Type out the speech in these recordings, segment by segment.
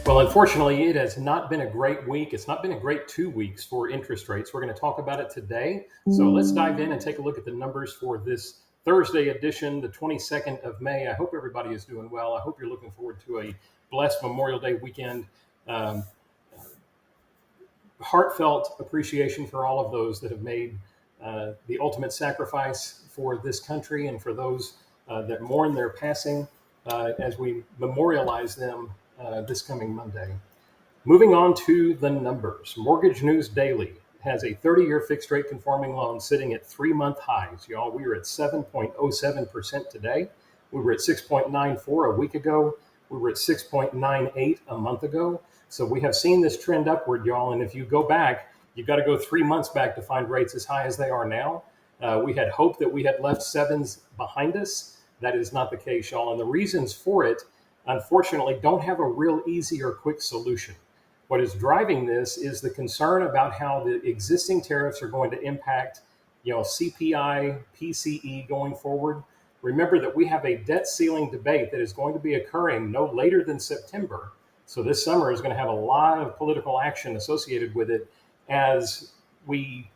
Well, unfortunately, it has not been a great week. It's not been a great 2 weeks for interest rates. We're going to talk about it today. So let's dive in and take a look at the numbers for this Thursday edition, the 22nd of May. I hope everybody is doing well. I hope you're looking forward to a blessed Memorial Day weekend. Um, Heartfelt appreciation for all of those that have made the ultimate sacrifice for this country and for those that mourn their passing as we memorialize them this coming Monday. Moving on to the numbers. Mortgage News Daily has a 30-year fixed rate conforming loan sitting at 3-month highs. Y'all, we were at 7.07% today. We were at 6.94 a week ago. We were at 6.98 a month ago. So we have seen this trend upward, y'all. And if you go back, you've got to go 3 months back to find rates as high as they are now. We had hoped that we had left sevens behind us. That is not the case, y'all. And the reasons for it, unfortunately, don't have a real easy or quick solution. What is driving this is the concern about how the existing tariffs are going to impact, CPI, PCE going forward. Remember that we have a debt ceiling debate that is going to be occurring no later than September. So this summer is going to have a lot of political action associated with it as we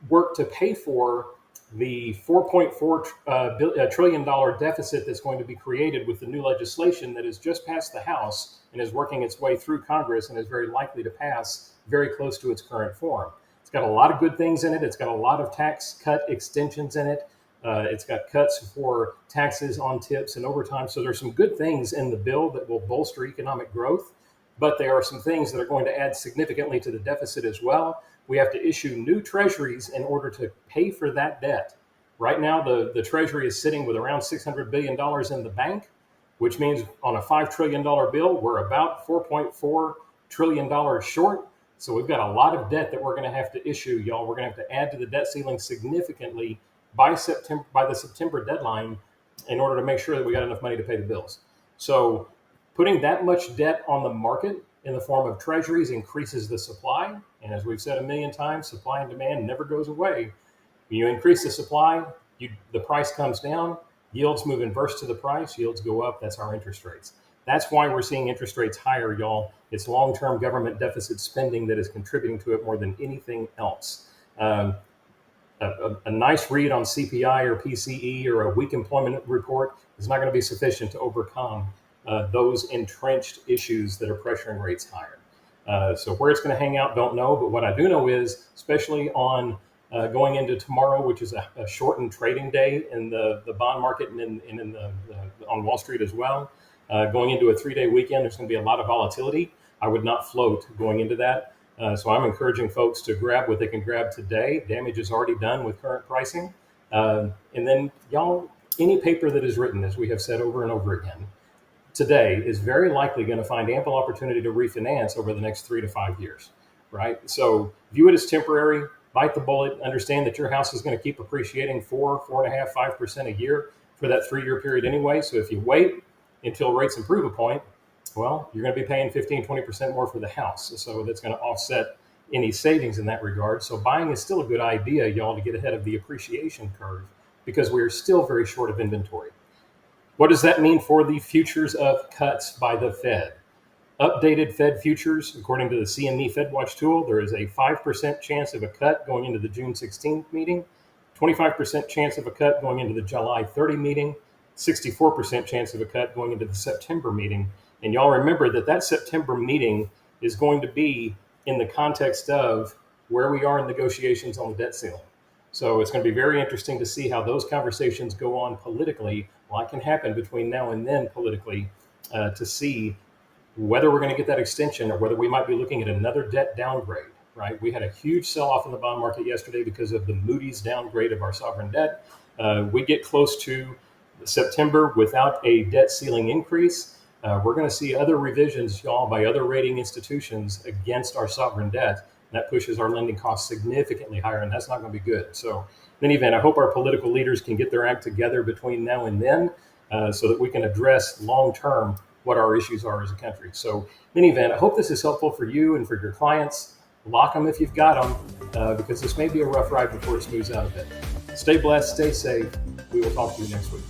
work to pay for the $4.4 trillion deficit that's going to be created with the new legislation that has just passed the House and is working its way through Congress and is very likely to pass very close to its current form. It's got a lot of good things in it. It's got a lot of tax cut extensions in it. It's got cuts for taxes on tips and overtime. So there's some good things in the bill that will bolster economic growth, but there are some things that are going to add significantly to the deficit as well. We have to issue new treasuries in order to pay for that debt. Right now, the treasury is sitting with around $600 billion in the bank, which means on a $5 trillion bill, we're about $4.4 trillion short. So we've got a lot of debt that we're going to have to issue, y'all. We're going to have to add to the debt ceiling significantly by the September deadline in order to make sure that we got enough money to pay the bills. So putting that much debt on the market in the form of treasuries increases the supply. And as we've said a million times, supply and demand never goes away. When you increase the supply, the price comes down, yields move inverse to the price, yields go up. That's our interest rates. That's why we're seeing interest rates higher, y'all. It's long-term government deficit spending that is contributing to it more than anything else. A nice read on CPI or PCE or a weak employment report is not going to be sufficient to overcome those entrenched issues that are pressuring rates higher. So where it's going to hang out, don't know. But what I do know is, especially on going into tomorrow, which is a shortened trading day in the bond market and on Wall Street as well, going into a 3-day weekend, there's going to be a lot of volatility. I would not float going into that. So I'm encouraging folks to grab what they can grab today. Damage is already done with current pricing. And then, y'all, any paper that is written, as we have said over and over again, today is very likely going to find ample opportunity to refinance over the next 3 to 5 years, right? So view it as temporary, bite the bullet, understand that your house is going to keep appreciating 4.5%, 5% a year for that 3-year period anyway. So if you wait until rates improve a point, well, you're going to be paying 15, 20% more for the house. So that's going to offset any savings in that regard. So buying is still a good idea, y'all, to get ahead of the appreciation curve because we are still very short of inventory. What does that mean for the futures of cuts by the Fed? Updated Fed futures, according to the CME FedWatch tool, there is a 5% chance of a cut going into the June 16th meeting, 25% chance of a cut going into the July 30 meeting, 64% chance of a cut going into the September meeting. And y'all remember that September meeting is going to be in the context of where we are in negotiations on the debt ceiling. So it's going to be very interesting to see how those conversations go on politically. A lot can happen between now and then politically to see whether we're going to get that extension or whether we might be looking at another debt downgrade, right? We had a huge sell-off in the bond market yesterday because of the Moody's downgrade of our sovereign debt. We get close to September without a debt ceiling increase. We're going to see other revisions, y'all, by other rating institutions against our sovereign debt. That pushes our lending costs significantly higher, and that's not going to be good. So in any event, I hope our political leaders can get their act together between now and then so that we can address long-term what our issues are as a country. So in any event, I hope this is helpful for you and for your clients. Lock them if you've got them because this may be a rough ride before it smooths out a bit. Stay blessed, stay safe. We will talk to you next week.